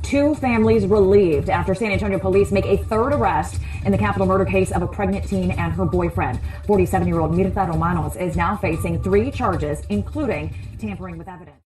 Two families relieved after San Antonio police make a third arrest in the capital murder case of a pregnant teen and her boyfriend. 47-year-old Myrta Romanos is now facing 3 charges, including tampering with evidence.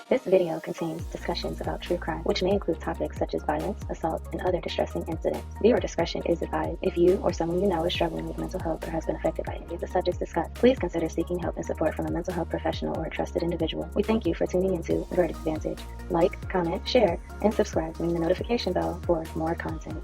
This video contains discussions about true crime, which may include topics such as violence, assault, and other distressing incidents. Viewer discretion is advised. If you or someone you know is struggling with mental health or has been affected by any of the subjects discussed, please consider seeking help and support from a mental health professional or a trusted individual. We thank you for tuning into Verdict Vantage. Like, comment, share, and subscribe. Ring the notification bell for more content.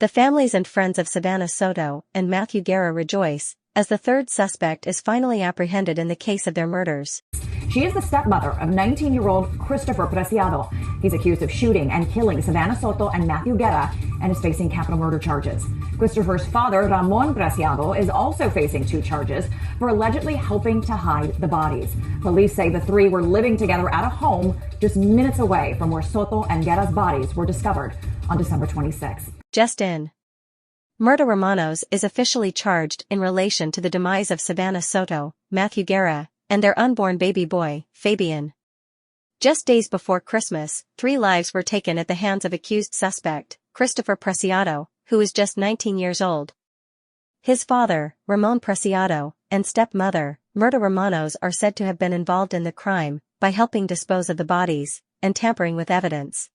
The families and friends of Savannah Soto and Matthew Guerra rejoice, as the third suspect is finally apprehended in the case of their murders. She is the stepmother of 19-year-old Christopher Preciado. He's accused of shooting and killing Savannah Soto and Matthew Guerra and is facing capital murder charges. Christopher's father, Ramon Preciado, is also facing 2 charges for allegedly helping to hide the bodies. Police say the 3 were living together at a home just minutes away from where Soto and Guerra's bodies were discovered on December 26. Just in. Myrta Romanos is officially charged in relation to the demise of Savannah Soto, Matthew Guerra, and their unborn baby boy, Fabian. Just days before Christmas, 3 lives were taken at the hands of accused suspect, Christopher Preciado, who is just 19 years old. His father, Ramon Preciado, and stepmother, Myrta Romanos, are said to have been involved in the crime by helping dispose of the bodies and tampering with evidence.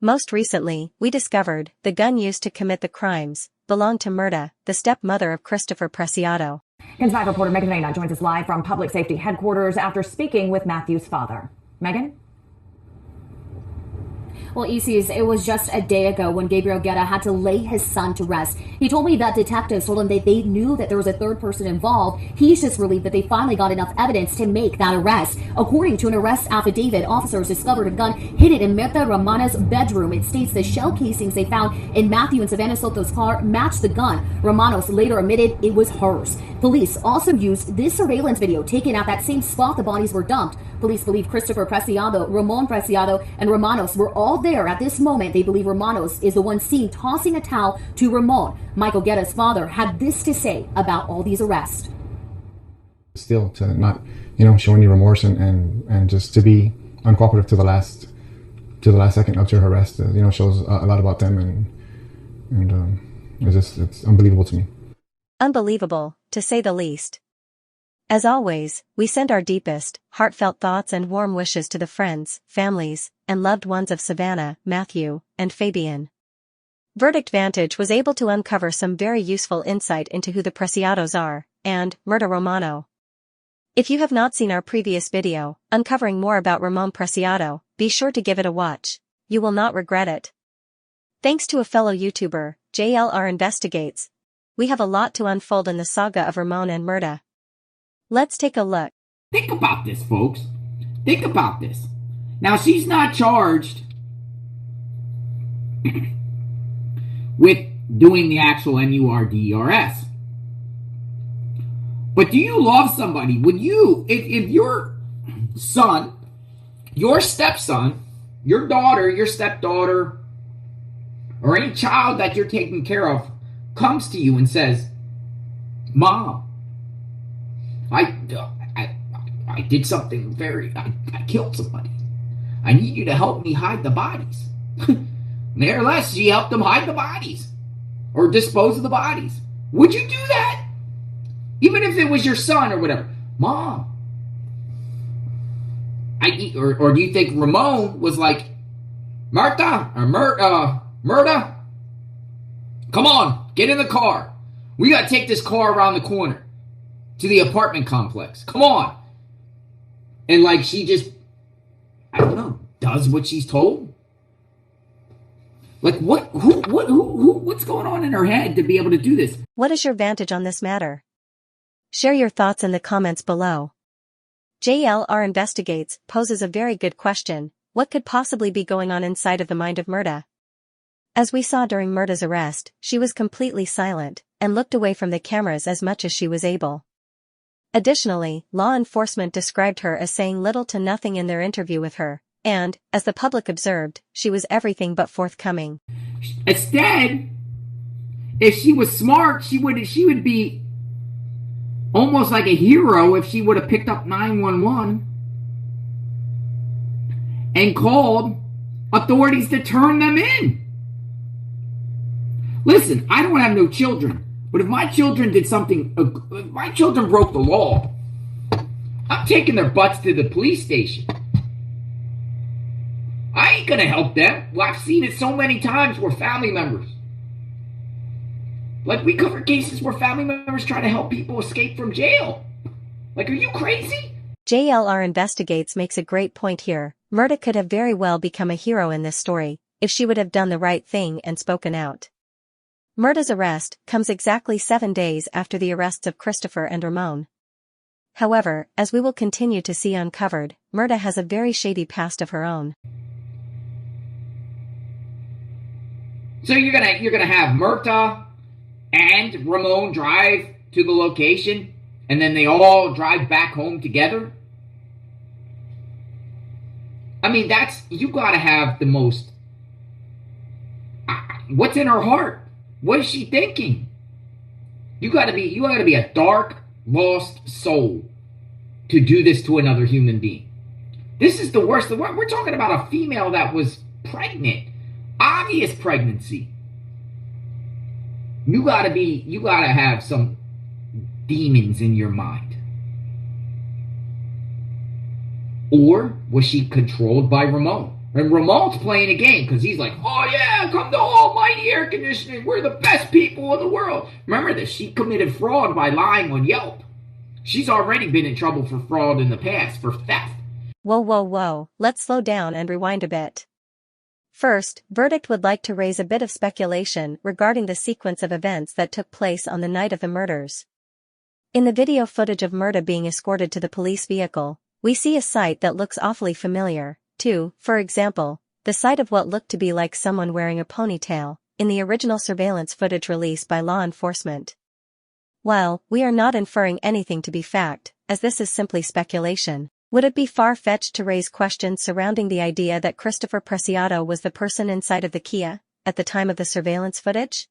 Most recently, we discovered the gun used to commit the crimes belonged to Myrta, the stepmother of Christopher Preciado. KENS 5 reporter Megan Reyna joins us live from Public Safety Headquarters after speaking with Matthew's father. Megan? Well, Isis, it was just a day ago when Gabriel Guerra had to lay his son to rest. He told me that detectives told him that they knew that there was a third person involved. He's just relieved that they finally got enough evidence to make that arrest. According to an arrest affidavit, officers discovered a gun hidden in Myrta Romanos' bedroom. It states the shell casings they found in Matthew and Savannah Soto's car matched the gun. Romanos later admitted it was hers. Police also used this surveillance video taken at that same spot the bodies were dumped. Police believe Christopher Preciado, Ramon Preciado, and Romanos were all there at this moment. They believe Romanos is the one seen tossing a towel to Ramon. Michael Guerra's father had this to say about all these arrests. Still to not, show any remorse and just to be uncooperative to the last second up to her arrest, shows a lot about them and it's unbelievable to me. Unbelievable, to say the least. As always, we send our deepest, heartfelt thoughts and warm wishes to the friends, families, and loved ones of Savannah, Matthew, and Fabian. Verdict Vantage was able to uncover some very useful insight into who the Preciados are, and Myrta Romano. If you have not seen our previous video, uncovering more about Ramon Preciado, be sure to give it a watch. You will not regret it. Thanks to a fellow YouTuber, JLR Investigates, we have a lot to unfold in the saga of Ramon and Myrta. Let's take a look. Think about this, folks. Think about this. Now, she's not charged with doing the actual MURDERS. But do you love somebody? Would you, if your son, your stepson, your daughter, your stepdaughter, or any child that you're taking care of comes to you and says, Mom, I did something I killed somebody. I need you to help me hide the bodies. More or less, she helped them hide the bodies or dispose of the bodies. Would you do that? Even if it was your son or whatever. Mom. Or do you think Ramon was like, Myrta, come on, get in the car. We got to take this car around the corner to the apartment complex. Come on. And like she just, I don't know, does what she's told. Like what's going on in her head to be able to do this? What is your vantage on this matter? Share your thoughts in the comments below. JLR Investigates poses a very good question. What could possibly be going on inside of the mind of Myrta? As we saw during Myrta's arrest, she was completely silent, and looked away from the cameras as much as she was able. Additionally, law enforcement described her as saying little to nothing in their interview with her, and, as the public observed, she was everything but forthcoming. Instead, if she was smart, she would be almost like a hero if she would have picked up 911 and called authorities to turn them in. Listen, I don't have no children, but if my children did something, if my children broke the law, I'm taking their butts to the police station. I ain't gonna help them. Well, I've seen it so many times where family members, like we cover cases where family members try to help people escape from jail. Like, are you crazy? JLR Investigates makes a great point here. Myrta could have very well become a hero in this story, if she would have done the right thing and spoken out. Myrta's arrest comes exactly 7 days after the arrests of Christopher and Ramon. However, as we will continue to see uncovered, Myrta has a very shady past of her own. So you're gonna have Myrta and Ramon drive to the location, and then they all drive back home together? I mean, you gotta have the most, what's in her heart? What is she thinking? You gotta be a dark, lost soul to do this to another human being. This is the worst. We're talking about a female that was pregnant. Obvious pregnancy. You gotta have some demons in your mind. Or was she controlled by Ramon? And Ramon's playing a game because he's like, oh yeah, come to Almighty Air Conditioning. We're the best people in the world. Remember that she committed fraud by lying on Yelp. She's already been in trouble for fraud in the past, for theft. Whoa. Let's slow down and rewind a bit. First, Verdict would like to raise a bit of speculation regarding the sequence of events that took place on the night of the murders. In the video footage of Myrta being escorted to the police vehicle, we see a sight that looks awfully familiar, too. For example, the sight of what looked to be like someone wearing a ponytail, in the original surveillance footage released by law enforcement. While we are not inferring anything to be fact, as this is simply speculation, would it be far-fetched to raise questions surrounding the idea that Christopher Preciado was the person inside of the Kia at the time of the surveillance footage?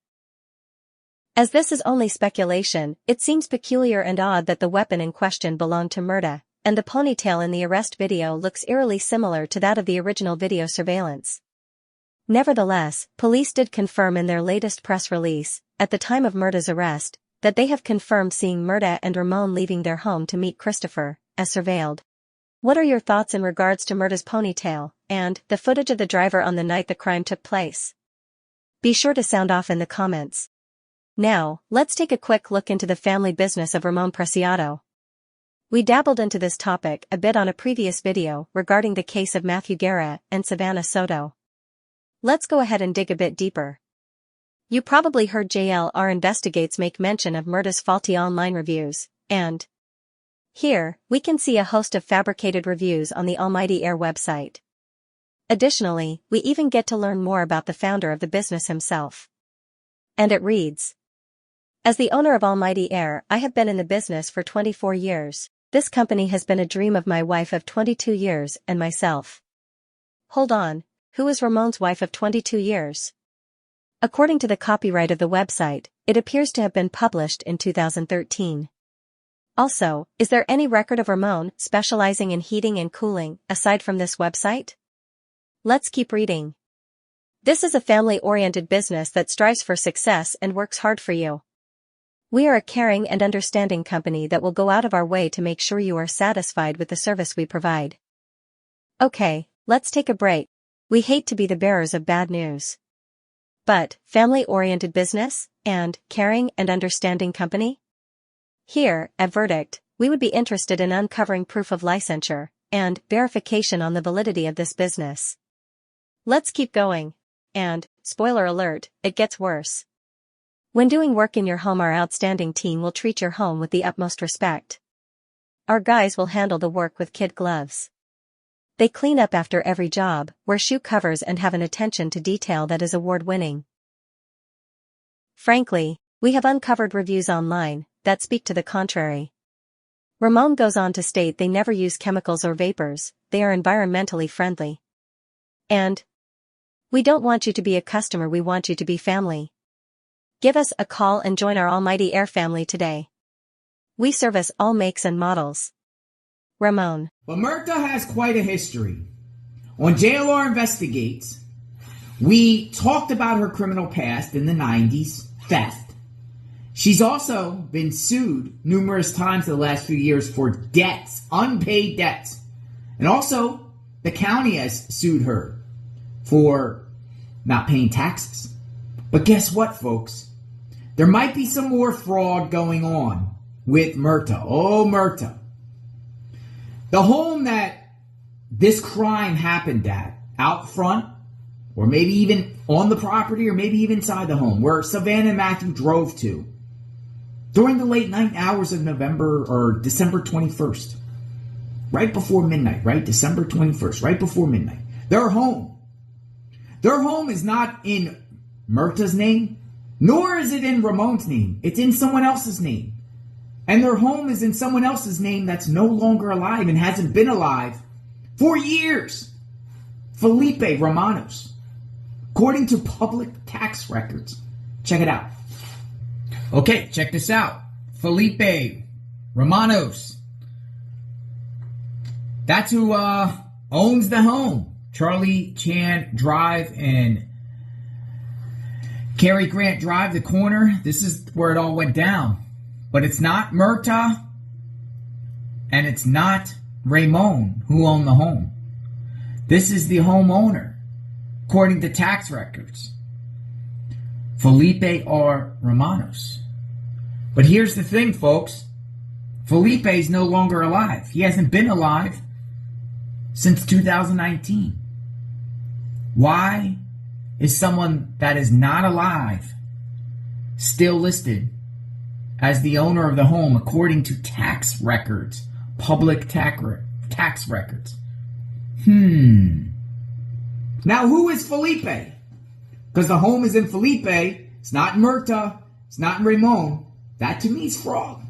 As this is only speculation, it seems peculiar and odd that the weapon in question belonged to Myrta, and the ponytail in the arrest video looks eerily similar to that of the original video surveillance. Nevertheless, police did confirm in their latest press release, at the time of Myrta's arrest, that they have confirmed seeing Myrta and Ramon leaving their home to meet Christopher, as surveilled. What are your thoughts in regards to Myrta's ponytail, and the footage of the driver on the night the crime took place? Be sure to sound off in the comments. Now, let's take a quick look into the family business of Ramon Preciado. We dabbled into this topic a bit on a previous video regarding the case of Matthew Guerra and Savannah Soto. Let's go ahead and dig a bit deeper. You probably heard JLR Investigates make mention of Myrta's faulty online reviews, and here, we can see a host of fabricated reviews on the Almighty Air website. Additionally, we even get to learn more about the founder of the business himself. And it reads, as the owner of Almighty Air, I have been in the business for 24 years. This company has been a dream of my wife of 22 years and myself. Hold on, who is Ramon's wife of 22 years? According to the copyright of the website, it appears to have been published in 2013. Also, is there any record of Ramon specializing in heating and cooling, aside from this website? Let's keep reading. This is a family-oriented business that strives for success and works hard for you. We are a caring and understanding company that will go out of our way to make sure you are satisfied with the service we provide. Okay, let's take a break. We hate to be the bearers of bad news. But, family-oriented business, and caring and understanding company? Here, at Verdict, we would be interested in uncovering proof of licensure, and verification on the validity of this business. Let's keep going. And, spoiler alert, it gets worse. When doing work in your home, our outstanding team will treat your home with the utmost respect. Our guys will handle the work with kid gloves. They clean up after every job, wear shoe covers and have an attention to detail that is award-winning. Frankly, We have uncovered reviews online that speak to the contrary. Ramon goes on to state they never use chemicals or vapors, they are environmentally friendly. And we don't want you to be a customer, we want you to be family. Give us a call and join our almighty air family today. We service all makes and models. Ramon. But Myrta has quite a history. On JLR Investigates, we talked about her criminal past in the 90s, theft. She's also been sued numerous times in the last few years for debts, unpaid debts. And also, the county has sued her for not paying taxes. But guess what, folks? There might be some more fraud going on with Myrta. Oh, Myrta. The home that this crime happened at, out front, or maybe even on the property, or maybe even inside the home, where Savannah and Matthew drove to, during the late night hours of November or December 21st, right before midnight, right? December 21st, right before midnight. Their home is not in Myrta's name, nor is it in Ramon's name. It's in someone else's name. And their home is in someone else's name that's no longer alive and hasn't been alive for years. Felipe Romanos, according to public tax records. Check it out. Okay, check this out. Felipe Romanos. That's who owns the home. Charlie Chan Drive and Cary Grant Drive, the corner. This is where it all went down. But it's not Myrta and it's not Ramon who owned the home. This is the homeowner, according to tax records. Felipe R. Romanos. But here's the thing, folks. Felipe is no longer alive. He hasn't been alive since 2019. Why is someone that is not alive still listed as the owner of the home according to tax records, public tax records? Now, who is Felipe? Because the home is in Felipe, it's not in Myrta, it's not in Ramon. That to me is fraud.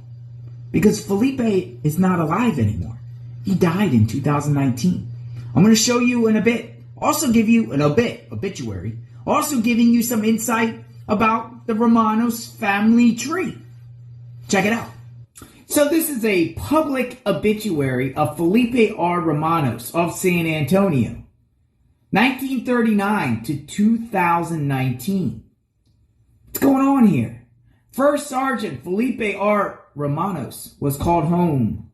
Because Felipe is not alive anymore. He died in 2019. I'm going to show you in a bit. Also give you an obituary. Also giving you some insight about the Romanos family tree. Check it out. So this is a public obituary of Felipe R. Romanos of San Antonio. 1939 to 2019. What's going on here? First Sergeant Felipe R. Romanos was called home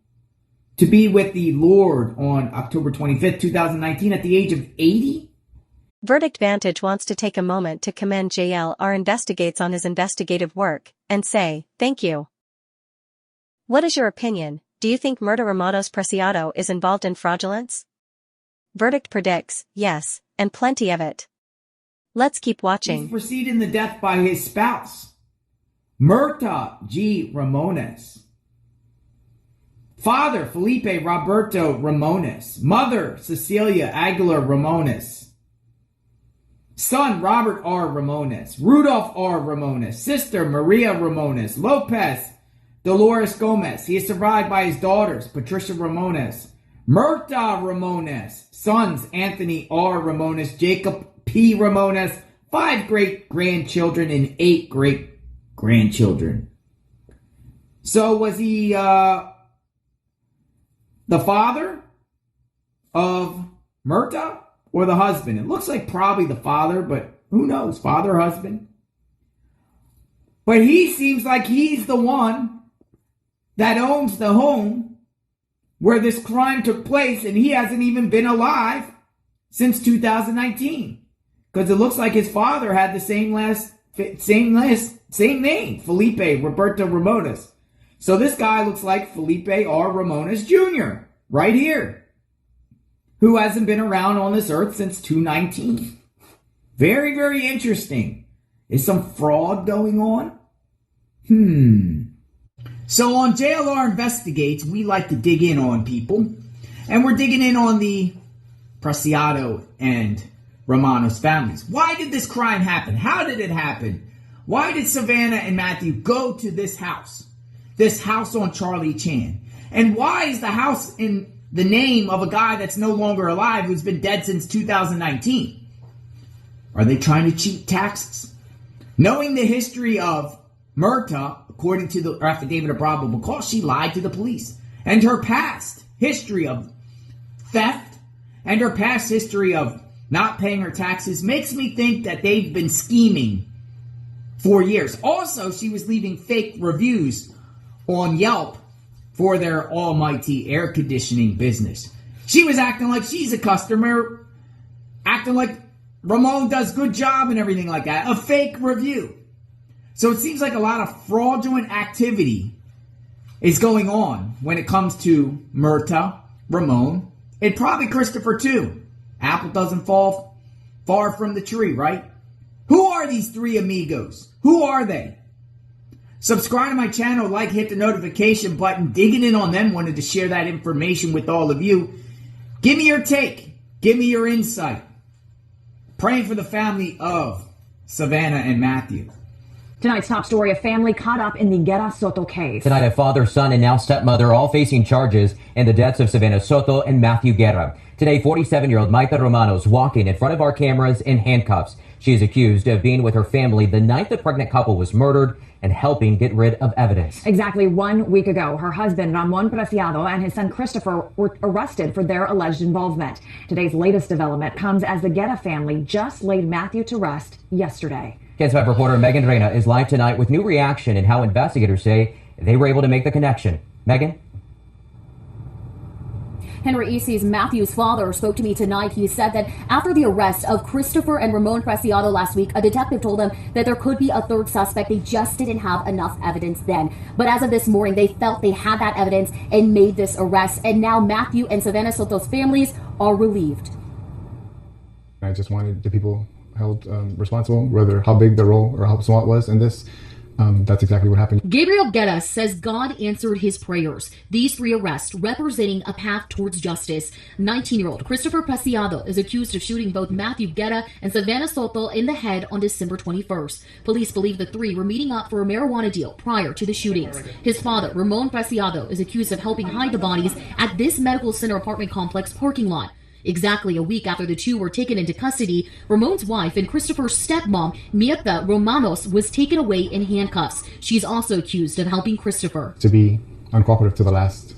to be with the Lord on October 25th, 2019 at the age of 80. Verdict Vantage wants to take a moment to commend JLR Investigates on his investigative work and say, thank you. What is your opinion? Do you think Myrta Romanos Preciado is involved in fraudulence? Verdict predicts, yes, and plenty of it. Let's keep watching. He's preceded the death by his spouse, Myrta G. Ramones. Father, Felipe Roberto Ramones. Mother, Cecilia Aguilar Ramones. Son, Robert R. Ramones. Rudolph R. Ramones. Sister, Maria Ramones. Lopez Dolores Gomez. He is survived by his daughters, Patricia Ramones, Myrta Ramones, sons, Anthony R. Ramones, Jacob P. Ramones, 5 great-grandchildren, and 8 great-grandchildren. So was he the father of Myrta or the husband? It looks like probably the father, but who knows? Father or husband? But he seems like he's the one that owns the home where this crime took place, and he hasn't even been alive since 2019. Because it looks like his father had the same name, Felipe Roberto Ramones. So this guy looks like Felipe R. Ramones Jr. right here, who hasn't been around on this earth since 2019. Very, very interesting. Is some fraud going on? So on JLR Investigates, we like to dig in on people. And we're digging in on the Preciado and Romanos families. Why did this crime happen? How did it happen? Why did Savannah and Matthew go to this house on Charlie Chan? And why is the house in the name of a guy that's no longer alive who's been dead since 2019? Are they trying to cheat taxes? Knowing the history of Myrta, according to the affidavit of probable cause, she lied to the police. And her past history of theft and her past history of not paying her taxes makes me think that they've been scheming for years. Also, she was leaving fake reviews on Yelp for their almighty air conditioning business. She was acting like she's a customer, acting like Ramon does good job and everything like that. A fake review. So it seems like a lot of fraudulent activity is going on when it comes to Myrta, Ramon, and probably Christopher too. Apple doesn't fall far from the tree, right? Who are these three amigos? Who are they? Subscribe to my channel, like, hit the notification button. Digging in on them, wanted to share that information with all of you. Give me your take. Give me your insight. Praying for the family of Savannah and Matthew. Tonight's top story, a family caught up in the Guerra Soto case. Tonight, a father, son, and now stepmother all facing charges in the deaths of Savannah Soto and Matthew Guerra. Today, 47-year-old Myrta Romanos walking in front of our cameras in handcuffs. She is accused of being with her family the night the pregnant couple was murdered and helping get rid of evidence. Exactly 1 week ago, her husband, Ramon Preciado, and his son, Christopher, were arrested for their alleged involvement. Today's latest development comes as the Guerra family just laid Matthew to rest yesterday. KENS 5 reporter Megan Reyna is live tonight with new reaction and how investigators say they were able to make the connection. Megan? Henry East's Matthew's father spoke to me tonight. He said that after the arrest of Christopher and Ramon Preciado last week, a detective told them that there could be a third suspect. They just didn't have enough evidence then. But as of this morning, they felt they had that evidence and made this arrest. And now Matthew and Savannah Soto's families are relieved. I just wanted the people held responsible, whether how big the role or how small it was in this. That's exactly what happened. Gabriel Guerra says God answered his prayers. These three arrests representing a path towards justice. 19-year-old Christopher Preciado is accused of shooting both Matthew Guerra and Savannah Soto in the head on December 21st. Police believe the three were meeting up for a marijuana deal prior to the shootings. His father, Ramon Preciado, is accused of helping hide the bodies at this medical center apartment complex parking lot. Exactly a week after the two were taken into custody, Ramon's wife and Christopher's stepmom, Myrta Romanos, was taken away in handcuffs. She's also accused of helping Christopher. To be uncooperative to the last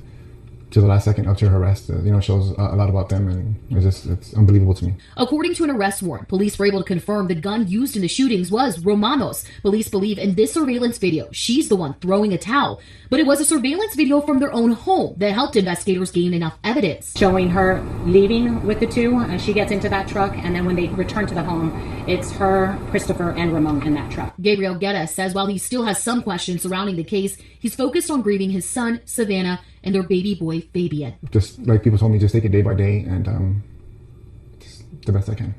second up to her arrest, shows a lot about them, and it's unbelievable to me. According to an arrest warrant, police were able to confirm the gun used in the shootings was Romanos. Police believe in this surveillance video, she's the one throwing a towel. But it was a surveillance video from their own home that helped investigators gain enough evidence. Showing her leaving with the two, and she gets into that truck, and then when they return to the home, it's her, Christopher, and Ramon in that truck. Gabriel Guerra says while he still has some questions surrounding the case, he's focused on grieving his son, Savannah, and their baby boy, Fabian. Just like people told me, just take it day by day and just the best I can.